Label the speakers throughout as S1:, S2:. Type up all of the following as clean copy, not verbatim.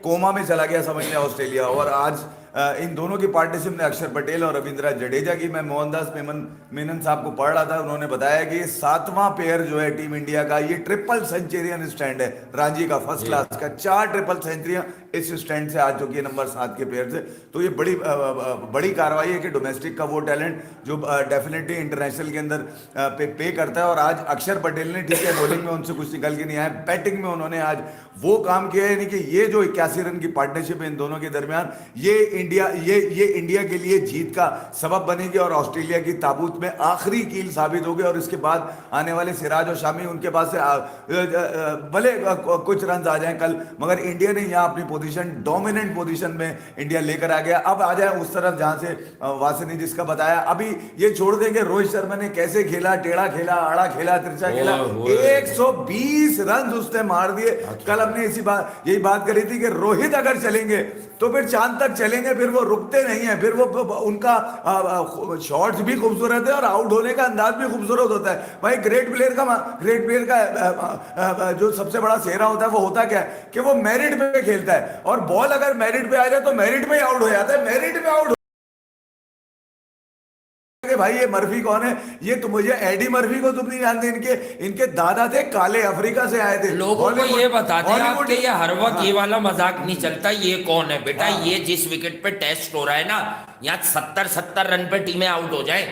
S1: Coma में चला गया समझ लें ऑस्ट्रेलिया। और आज इन दोनों की पार्टनरशिप ने अक्षर पटेल और रविंद्र जडेजा की, मैं मोहनदास मेनन साहब को पढ़ रहा था, उन्होंने बताया कि ये 7वां पेयर जो है टीम इंडिया का, ये ट्रिपल सेंचुरियन स्टैंड है रांची का, फर्स्ट क्लास का। 4 ट्रिपल सेंचुरियां इस स्टैंड से आ चुकी है, नंबर 7 के पेयर से। तो ये बड़ी कार्रवाई है कि डोमेस्टिक का वो टैलेंट जो डेफिनेटली इंटरनेशनल के अंदर पे करता है। और आज अक्षर पटेल ने, ठीक है बॉलिंग में उनसे कुछ निकल के नहीं आया, बैटिंग में उन्होंने आज वो काम किया है। यानी कि ये जो 81 रन की पार्टनरशिप है इन दोनों के दरमियान, ये इंडिया के लिए जीत का सबब बनेगी और ऑस्ट्रेलिया की ताबूत में आखिरी कील साबित होगी। और इसके बाद आने वाले सिराज और शामी, उनके पास से भले कुछ रन आ जाएं कल, मगर इंडिया ने यहाँ अपनी पोजीशन, डोमिनेंट पोजीशन में इंडिया लेकर आ गया। अब आ जाए उस तरफ जहां से वासी ने जिसका बताया, अभी ये छोड़ देंगे रोहित शर्मा ने कैसे खेला, टेढ़ा खेला, आड़ा खेला, तिरछा खेला, 120 रन उसने मार दिए। कल हमने यही बात करी थी कि रोहित अगर चलेंगे तो फिर चांद तक चलेंगे, फिर वो रुकते नहीं है, फिर वो उनका शॉट्स भी खूबसूरत है और आउट होने का अंदाज भी खूबसूरत होता है। भाई ग्रेट प्लेयर का जो सबसे बड़ा सेहरा होता है वो होता क्या है कि वो मेरिट पे खेलता है, और बॉल अगर मेरिट पे आ जाए तो मेरिट पे ही आउट हो जाता है, मेरिट पे आउट। भाई ये मर्फी कौन है? ये तो मुझे एडी मर्फी को तुम नहीं जानते, इनके दादा थे काले, अफ्रीका से आए थे।
S2: लोगों को ये बता दें आप कि ये हर वक्त ये वाला मजाक नहीं चलता। ये कौन है बेटा? ये जिस विकेट पे टेस्ट हो रहा है ना, यहाँ 70 रन पे टीमें आउट हो जाए,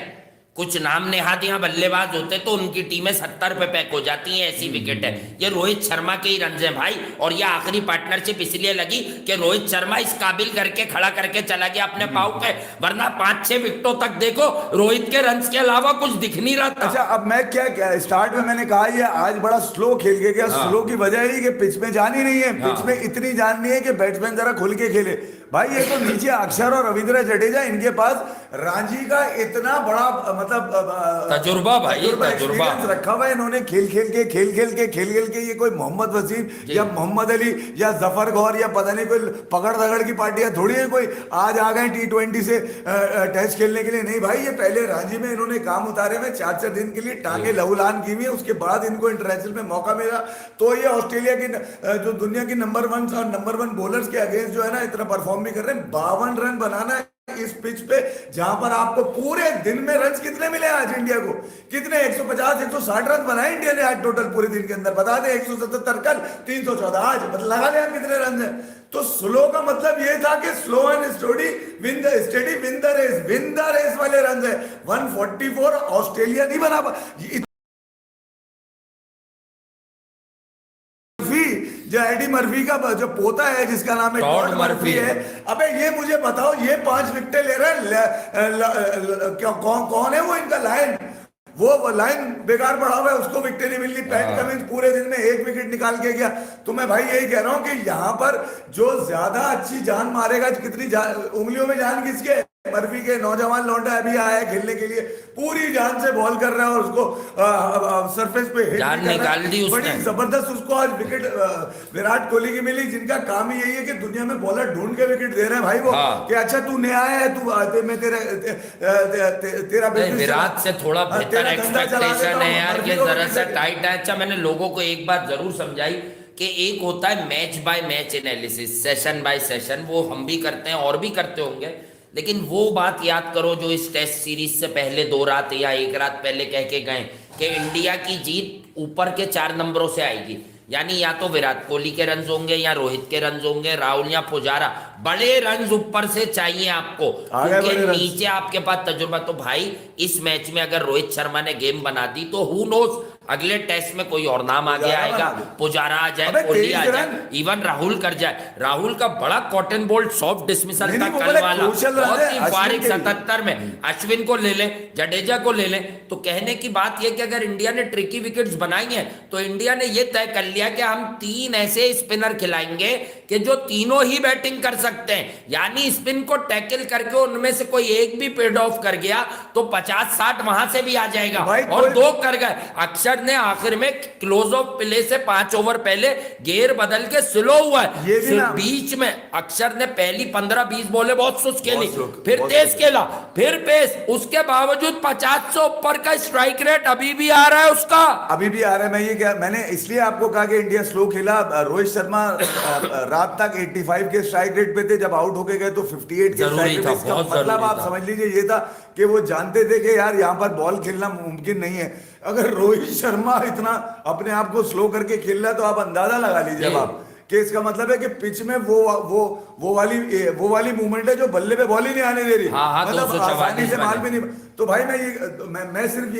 S2: कुछ नाम नेहाद यहाँ बल्लेबाज होते तो उनकी टीमें 70 पे पैक हो जाती हैं, ऐसी विकेट है। ये रोहित शर्मा के ही रन हैं भाई। और ये आखिरी पार्टनरशिप इसलिए लगी कि रोहित शर्मा इस काबिल करके खड़ा करके चला गया अपने पाव पे, वरना 5-6 विकेटों तक देखो रोहित के रन के अलावा कुछ दिख नहीं रहा था।
S1: अच्छा, अब मैं क्या स्टार्ट में मैंने कहा ये आज बड़ा स्लो खेल के गया। स्लो की वजह ही कि पिच में जान ही नहीं है, पिच में इतनी जान नहीं है कि बैट्समैन जरा खुल के खेले। भाई ये तो नीचे अक्षर और रविंद्र जडेजा, इनके पास रांची का इतना बड़ा मतलब
S2: तजुर्बा भाई, तजुर्बा
S1: रखा हुआ है इन्होंने, खेल खेल के। ये कोई मोहम्मद वसीम या मोहम्मद अली या जफर गौर या पता नहीं कोई पकड़ दगड़ की पार्टियां थोड़ी है, कोई आज आ गए T20 से टेस्ट खेलने के लिए। नहीं भाई, ये पहले रांची में इन्होंने काम उतारे में 4 दिन के लिए टांगे लहूलान की हुई है, उसके बाद इनको इंटरनेशनल में मौका मिला। तो ये ऑस्ट्रेलिया की जो दुनिया की नंबर 1 बॉलर्स के अगेंस्ट जो है ना इतना परफॉर्म भी कर रहे हैं। 52 रन बनाना है इस पिच पे, जहां पर आपको पूरे दिन में रन कितने मिले आज इंडिया को? कितने? 150-160 रन बनाए इंडिया ने आज टोटल पूरे दिन के अंदर। बता दें 177 कल, 314 आज, मतलब लगा लें आप कितने रन है। तो स्लो का मतलब ये था कि slow and steady win the race वाले रन है। 144 ऑस्ट्रेलिया नहीं बना जो एडी मर्फी का जो पोता है जिसका नाम है टॉड मर्फी है। अबे ये मुझे बताओ, ये 5 विकेटें ले रहे हैं, कौन है वो इनका लाइन? वो लाइन बेकार पड़ा हुआ है, उसको विकेट नहीं मिल रही। पैट कमिंस पूरे दिन में 1 विकेट निकाल के गया। तो मैं भाई यही कह रहा हूं कि यहां पर जो ज्यादा अच्छी जान मारेगा, कितनी उंगलियों में जान किसके? मर्फी के। नौजवान लौंडा अभी आया है खेलने के लिए, पूरी जान से बॉल कर रहा है और उसको सरफेस पे हिट
S2: जान निकाल दी उसने,
S1: बड़ी जबरदस्त उसको आज विकेट विराट कोहली की मिली, जिनका काम ही यही है कि दुनिया में बॉलर ढूंढ के विकेट दे रहे हैं भाई वो। कि अच्छा तू नया आया है, तू मैं तेरा
S2: विराट से थोड़ा बेहतर एक्सपेक्टेशन है यार, ये जरा सा टाइट है। अच्छा, मैंने लोगों को एक बात जरूर समझाई कि एक होता है match by match analysis, session bye session, वो हम भी करते हैं और भी करते होंगे, लेकिन वो बात याद करो जो इस टेस्ट सीरीज से पहले 2 रात या 1 रात पहले कह के गए कि इंडिया की जीत ऊपर के 4 नंबरों से आएगी। यानी या तो विराट कोहली के रन होंगे, या रोहित के रन होंगे, राहुल या पुजारा, बड़े रन ऊपर से चाहिए आपको, क्योंकि नीचे आपके पास तजुर्बा। तो भाई इस मैच में अगर रोहित शर्मा ने गेम बना दी तो हु नोस अगले टेस्ट में कोई और नाम आगे आएगा, पुजारा आ जाए, कोहली आ जाए, इवन राहुल कर जाए। राहुल का बड़ा कॉटन बोल्ट सॉफ्ट डिसमिसल था कल वाला, बहुत ही फारिग 77 में। अश्विन को ले लें, जडेजा को ले लें। तो कहने की बात यह कि अगर इंडिया ने ट्रिकी विकेट्स बनाई हैं तो इंडिया ने यह तय कर लिया कि हम 3 ऐसे स्पिनर खिलाएंगे कि जो तीनों ही बैटिंग कर सकते हैं। यानी स्पिन को टैकल करके उनमें से कोई एक भी पेड ऑफ कर गया तो 50-60 वहां से भी आ जाएगा। और 2 कर गए, अक्षर अक्षर ने आखिर में क्लोज ऑफ प्ले से 5 ओवर पहले गेयर बदल के स्लो हुआ है।
S1: ये भी ना-
S2: बीच में अक्षर ने पहली 15-20 बॉलें बहुत सुस्त खेली, फिर
S1: बहुत
S2: तेज
S1: सुस्त।
S2: खेला, फिर पेस, उसके बावजूद 50 से ऊपर का स्ट्राइक रेट अभी भी आ रहा है उसका।
S1: अभी भी आ रहा है। मैं ये क्या, मैंने इसलिए आपको कहा कि इंडिया स्लो खेला। रोहित शर्मा रात तक 85 के स्ट्राइक रेट पे थे, जब आउट होके गए तो 58 के
S2: जरूरी
S1: स्ट्राइक रेट
S2: था,
S1: पे। इसका
S2: बहुत
S1: मतलब
S2: जरूरी
S1: आप
S2: था।
S1: समझ लीजिए ये था कि वो जानते थे कि यार यहाँ पर बॉल खेलना मुमकिन नहीं है। अगर रोहित शर्मा इतना अपने आप को स्लो करके खेल रहा है तो आप अंदाजा लगा लीजिए अब आप कि इसका मतलब है कि पिच में वो वाली मूवमेंट है जो बल्ले पे बॉल ही नहीं आने दे रही।
S2: हाँ,
S1: मतलब
S2: 244
S1: आसानी से माल भी नहीं। तो भाई मैं सिर्फ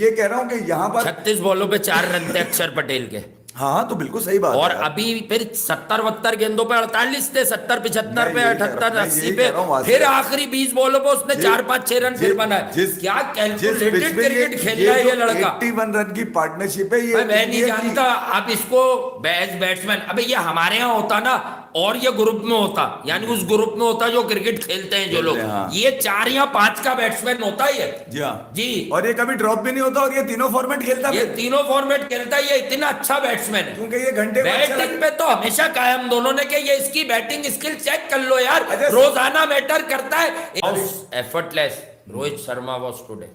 S1: ये कह रहा हूं कि यहाँ पर
S2: 36 बॉलों पे 4 रन थे अक्षर पटेल के।
S1: हाँ, तो बिल्कुल सही बात
S2: और
S1: है।
S2: अभी फिर 70-72 गेंदों पे 48 थे, 70-75 पे,
S1: मैं यही कह
S2: 78
S1: रहा हूं,
S2: 80
S1: मैं यही
S2: पे,
S1: कह रहा हूं वहां से।
S2: फिर आखिरी 20 बॉलों पे उसने 4-5-6 रन फिर बनाए। क्या कैलकुलेटेड क्रिकेट खेल रहा है ये लड़का।
S1: 81 रन की पार्टनरशिप है ये।
S2: मैं नहीं जानता आप इसको बैट्समैन, अबे ये हमारे यहाँ होता ना और ये ग्रुप में होता, यानी उस ग्रुप में होता जो क्रिकेट खेलते हैं जो लोग,
S1: हाँ।
S2: ये 4 या 5 का बैट्समैन होता है ये।
S1: जी हाँ
S2: जी,
S1: और ये कभी ड्रॉप भी नहीं होता और ये तीनों फॉर्मेट खेलता
S2: ये
S1: है
S2: तीनों फॉर्मेट खेलता है, ये इतना अच्छा बैट्समैन है।
S1: क्योंकि ये घंटे को अच्छा
S2: बैटिंग पे तो हमेशा कायम दोनों ने कि ये इसकी बैटिंग स्किल चेक कर लो यार,
S1: अच्छा,
S2: रोजाना मैटर करता है। Effortless Rohit Sharma was today.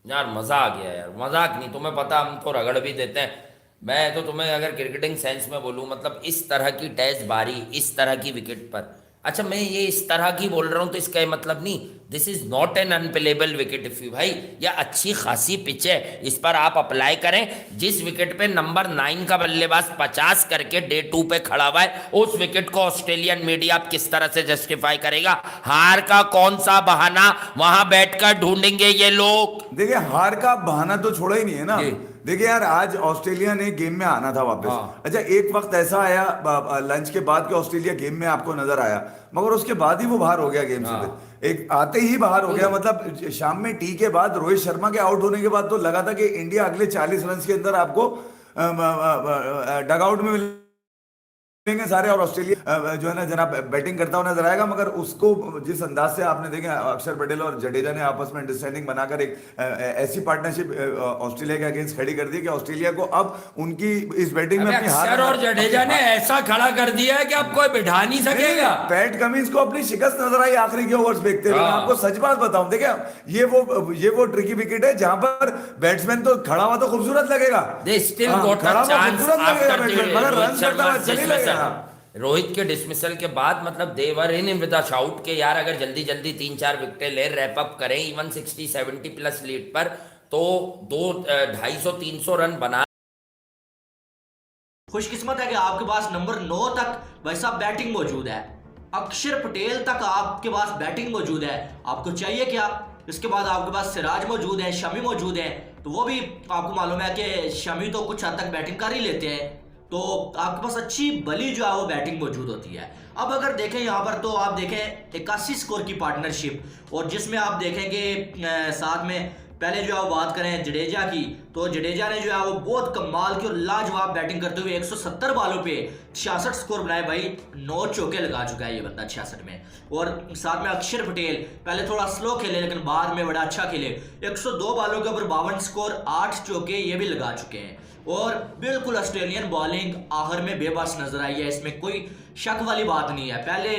S2: यार मजा आ गया यार, मजाक नहीं, तुम्हें पता हम तो रगड़ भी देते हैं। मैं तो तुम्हें अगर क्रिकेटिंग सेंस में बोलूं, मतलब इस तरह की टेस्ट बारी, इस तरह की विकेट पर, अच्छा मैं ये इस तरह की बोल रहा हूं तो इसका ये मतलब नहीं this is not an unplayable wicket if you, भाई यह अच्छी खासी पिच है, इस पर आप अप्लाई करें। जिस विकेट पे नंबर 9 का बल्लेबाज 50 करके डे 2 पे खड़ा हुआ है, उस विकेट को ऑस्ट्रेलियन मीडिया आप किस तरह से जस्टिफाई करेगा? हार का कौन सा बहाना वहां बैठकर ढूंढेंगे ये लोग?
S1: देखिए, हार का बहाना तो छोड़ा ही नहीं है ना।
S2: जी।
S1: देखिए यार, आज ऑस्ट्रेलिया ने गेम में आना था वापस।
S2: हाँ।
S1: अच्छा, एक वक्त ऐसा आया लंच के बाद कि ऑस्ट्रेलिया गेम में आपको नजर आया, मगर उसके बाद ही वो बाहर हो गया गेम से।
S2: हाँ।
S1: एक आते ही बाहर हो गया। मतलब शाम में टी के बाद, रोहित शर्मा के आउट होने के बाद तो लगा था कि इंडिया अगले 40 रन के अंदर आपको डगआउट में मिलेंगे सारे, और ऑस्ट्रेलिया जो है ना जनाब बैटिंग करता हुआ नजर आएगा। मगर उसको जिस अंदाज से आपने देखे, अक्षर पटेल और जडेजा ने आपस में अंडरस्टैंडिंग बनाकर एक ऐसी पार्टनरशिप ऑस्ट्रेलिया के अगेंस्ट खड़ी कर दी कि ऑस्ट्रेलिया को अब उनकी इस बैटिंग में अपनी
S2: अक्षर और जडेजा ने ऐसा खड़ा कर दिया है कि अब कोई बिठा नहीं सकेगा।
S1: पैट कमिंस को अपनी शिकस्त नजर आई आखिरी के ओवर्स देखते हुए। मैं
S2: हाँ।
S1: आपको सच बात बताऊं, देखिए ये वो ट्रिकी विकेट है जहां पर बैट्समैन तो खड़ा हुआ तो खूबसूरत लगेगा,
S2: They still
S1: हाँ,
S2: got a
S1: खड़ा हुआ
S2: chance
S1: खूबसूरत लगेगा
S2: after the
S1: बैट्समैन, मगर रन
S2: रोहित
S1: करता हुआ
S2: शर्मा
S1: चल ही लगेगा।
S2: रोहित के डिसमिसल के बाद मतलब देवर इन विद अ शाउट के यार अगर जल्दी जल्दी 3-4 विकेटें ले रैप अप करें इवन 60-70 प्लस लीड पर, तो 250-300 रन बना।
S3: खुशकिस्मत है कि आपके पास नंबर 9 तक भाई साहब बैटिंग मौजूद है, अक्षर पटेल तक आपके पास बैटिंग मौजूद है। आपको चाहिए क्या? इसके बाद आपके पास सिराज मौजूद है, शमी मौजूद है, तो वो भी आपको मालूम है कि शमी तो कुछ हद तक बैटिंग कर ही लेते हैं, तो आपके पास अच्छी भली जो है वो बैटिंग मौजूद होती है। अब अगर देखें यहाँ पर तो आप देखें 81 स्कोर की पार्टनरशिप, और जिसमें आप देखेंगे साथ में पहले जो है वो बात करें जडेजा की, तो जडेजा ने जो है वो बहुत कमाल की और लाजवाब बैटिंग करते हुए 170 बॉलों पे 66 स्कोर बनाए। भाई 9 चौके लगा चुका है ये बंदा 66 में। और साथ में अक्षर पटेल पहले थोड़ा स्लो खेले लेकिन बाद में बड़ा अच्छा खेले, 102 बॉलों के ऊपर 52 स्कोर, 8 चौके ये भी लगा चुके हैं। और बिल्कुल ऑस्ट्रेलियन बॉलिंग आखिर में बेबस नजर आई है, इसमें कोई शक वाली बात नहीं है। पहले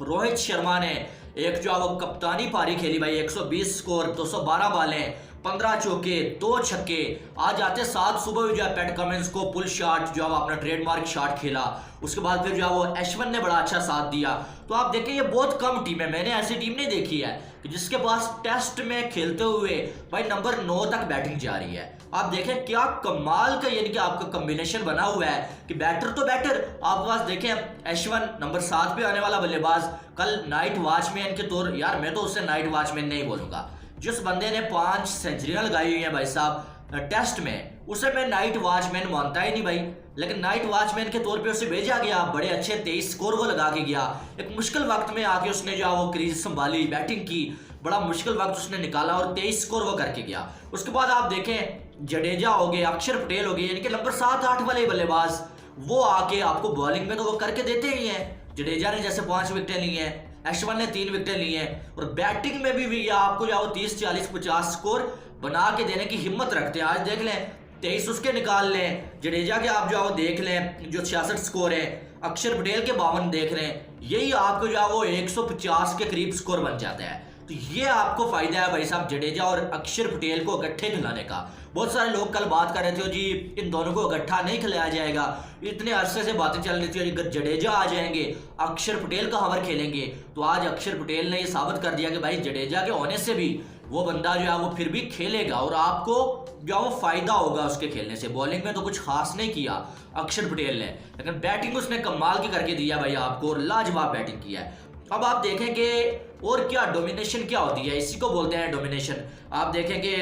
S3: रोहित शर्मा ने एक जो वो कप्तानी पारी खेली भाई, 120 स्कोर, 212 बॉलें, 15 चौके, 2 छक्के। आज आते 7 सुबह जो है पैट कमिंस को पुल शॉट जो है अपना ट्रेडमार्क शॉट खेला, उसके बाद फिर जो है वो अश्विन ने बड़ा अच्छा साथ दिया। तो आप देखें ये बहुत कम टीम है, मैंने ऐसी टीम नहीं देखी है कि जिसके पास टेस्ट में खेलते हुए भाई नंबर 9 तक बैटिंग जा रही है। आप देखें क्या कमाल का यानी कि आपका कॉम्बिनेशन बना हुआ है कि बैटर तो बैटर आपके पास देखें अश्विन नंबर 7 पे आने वाला बल्लेबाज, कल नाइट वॉचमैन के तौर, यार मैं तो उससे नाइट वॉचमैन नहीं बोलूंगा, जिस बंदे ने 5 सेंचुरियां लगाई हुई है भाई साहब टेस्ट में, उसे मैं नाइट वॉचमैन मानता ही नहीं भाई। लेकिन नाइट वॉचमैन के तौर पे उसे भेजा गया, बड़े अच्छे 23 स्कोर वो लगा के गया। एक मुश्किल वक्त में आके उसने जो वो क्रीज संभाली, बैटिंग की, बड़ा मुश्किल वक्त उसने निकाला और 23 स्कोर वो करके गया। उसके बाद आप देखें जडेजा हो गए, अक्षर पटेल हो गए, यानी कि नंबर 7-8 वाले बल्लेबाज, वो आके आपको बॉलिंग में तो वो करके देते ही हैं। जडेजा ने जैसे 5 विकेटें ली हैं, अश्विन ने 3 विकेटें ली हैं, और बैटिंग में भी आपको जो 30-40-50 स्कोर बना के देने की हिम्मत रखते हैं। आज देख लें 23 उसके निकाल लें, जडेजा के आप जो है वो देख लें जो 66 स्कोर है, अक्षर पटेल के 52 देख रहे हैं, यही आपको जो है वो 150 के करीब स्कोर बन जाता है। तो ये आपको फायदा है भाई साहब जडेजा और अक्षर पटेल को इकट्ठे खिलाने का। बहुत सारे लोग कल बात कर रहे थे जी इन दोनों को इकट्ठा नहीं खिलाया जाएगा, इतने अरसे से बातें चल रही थी अगर जडेजा आ जाएंगे अक्षर पटेल का हवर खेलेंगे। तो आज अक्षर पटेल ने ये साबित कर दिया कि भाई जडेजा के होने से भी वो बंदा जो है वो फिर भी खेलेगा और आपको जो है वो फायदा होगा उसके खेलने से। बॉलिंग में तो कुछ खास नहीं किया अक्षर पटेल ने, लेकिन बैटिंग उसने कमाल की करके दिया भाई आपको, और लाजवाब बैटिंग किया है। अब आप देखें कि और क्या डोमिनेशन क्या होती है, इसी को बोलते हैं डोमिनेशन। आप देखें कि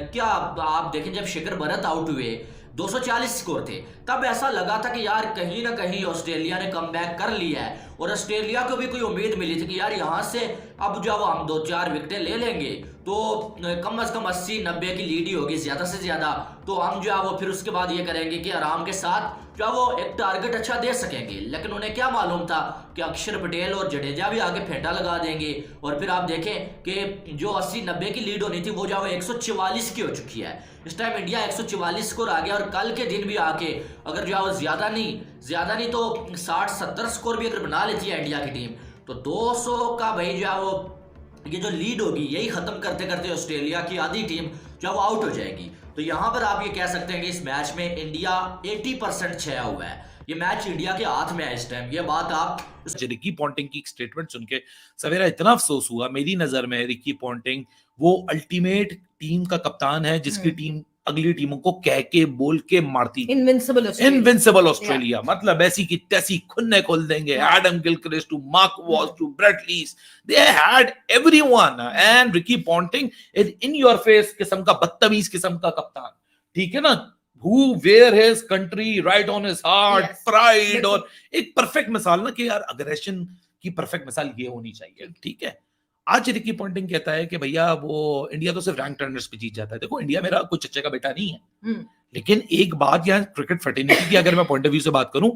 S3: क्या आप देखें जब शिखर भरत आउट हुए 240 स्कोर थे, तब ऐसा लगा था कि यार कहीं ना कहीं ऑस्ट्रेलिया ने कमबैक कर लिया है, और ऑस्ट्रेलिया को भी कोई उम्मीद मिली थी कि यार यहाँ से अब जो हम 2-4 विकेटें ले लेंगे तो कम से कम 80-90 की लीड ही होगी ज़्यादा से ज़्यादा, तो हम जो है वो फिर उसके बाद ये करेंगे कि आराम के साथ जो है वो एक टारगेट अच्छा दे सकेंगे। लेकिन उन्हें क्या मालूम था कि अक्षर पटेल और जडेजा भी आगे फेंटा लगा देंगे, और फिर आप देखें कि जो 80-90 की लीड होनी थी वो जो है 144 की हो चुकी है। इस टाइम इंडिया 144 स्कोर आ गया, और कल के दिन भी आके अगर जो है वो ज़्यादा नहीं तो 60-70 स्कोर भी अगर बना लेती है इंडिया की टीम, तो 200 का भाई जो है वो ये जो लीड होगी यही खत्म करते करते ऑस्ट्रेलिया की आधी टीम जो है वो आउट हो जाएगी। तो यहाँ पर आप ये कह सकते हैं कि इस मैच में इंडिया 80% छया हुआ है, ये मैच इंडिया के हाथ में है इस टाइम। ये बात आप
S4: रिकी पॉन्टिंग की स्टेटमेंट सुन के सवेरा इतना अफसोस हुआ। मेरी नजर में रिकी पॉन्टिंग वो अल्टीमेट टीम का कप्तान है जिसकी टीम अगली टीमों को कह के बोल के मारती, इनविंसिबल ऑस्ट्रेलिया मतलब ऐसी की तैसी खुन्ने खोल देंगे। Adam Gilchrist to Mark Waugh to Brett Lee, they had everyone, and Ricky Ponting is in your face किस्म का बदतमीज किस्म का कप्तान, ठीक है ना, who wear his country right on his heart, pride, और एक परफेक्ट मिसाल ना कि यार अग्रेशन की परफेक्ट मिसाल ये होनी चाहिए, ठीक है। आज रिकी पॉन्टिंग कहता है कि भैया वो इंडिया तो सिर्फ रैंक टर्नर्स पे जीत जाता है। देखो इंडिया मेरा कोई चच्चे का बेटा नहीं है, लेकिन एक बात यहाँ क्रिकेट फ्रेटर्निटी की अगर मैं पॉइंट ऑफ व्यू से बात करूं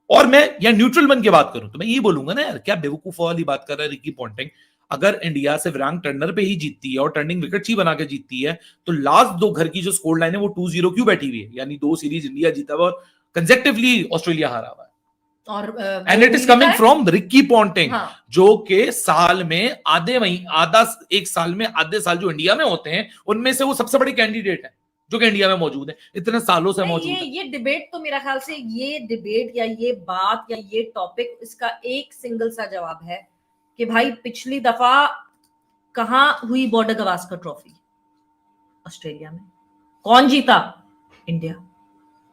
S4: और मैं या न्यूट्रल बन के बात करूं तो मैं ये बोलूंगा ना यार क्या बेवकूफ वाली बात कर रहा है रिकी पॉन्टिंग। अगर इंडिया सिर्फ रैंक टर्नर पे ही जीतती है और टर्निंग विकेट ही बना के जीतती है तो लास्ट 2 घर की जो स्कोर लाइन है वो 2-0 क्यों बैठी हुई है, यानी 2 सीरीज इंडिया जीता हुआ और कंसेक्टिवली ऑस्ट्रेलिया हारा हुआ है। और and it is coming from Ricky Ponting, जो के साल में एक साल में आधे साल जो इंडिया में होते हैं उनमें से वो सबसे बड़े कैंडिडेट है जो कि इंडिया में मौजूद है, इतने सालों से मौजूद है।
S5: ये डिबेट तो मेरा ख्याल से ये डिबेट या ये बात या ये टॉपिक इसका एक सिंगल सा जवाब है कि भाई पिछली दफा कहां हुई बॉर्डर गवास्कर ट्रॉफी, ऑस्ट्रेलिया में। कौन जीता? इंडिया।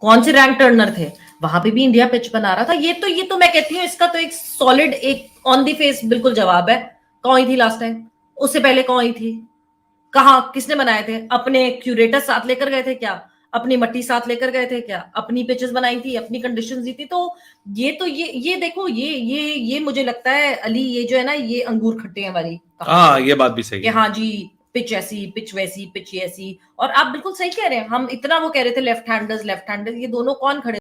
S5: कौन से रैंक टर्नर थे? वहां पे भी इंडिया पिच बना रहा था। ये तो मैं कहती हूँ इसका तो एक सॉलिड एक ऑन द फेस बिल्कुल जवाब है। कौन थी लास्ट टाइम? उससे पहले कौन थी? कहाँ किसने बनाए थे? अपने क्यूरेटर साथ लेकर गए थे क्या? अपनी मट्टी साथ लेकर गए थे क्या? अपनी पिचेस बनाई थी, अपनी कंडीशंस दी थी। तो ये देखो ये मुझे लगता है अली, ये जो है ना ये अंगूर खट्टे हैं वाली।
S4: हाँ ये बात भी सही है।
S5: हाँ जी, पिच ऐसी, पिच वैसी, पिच ऐसी। और आप बिल्कुल सही कह रहे हैं, हम इतना वो कह रहे थे लेफ्ट हैंडर्स, ये दोनों कौन खड़े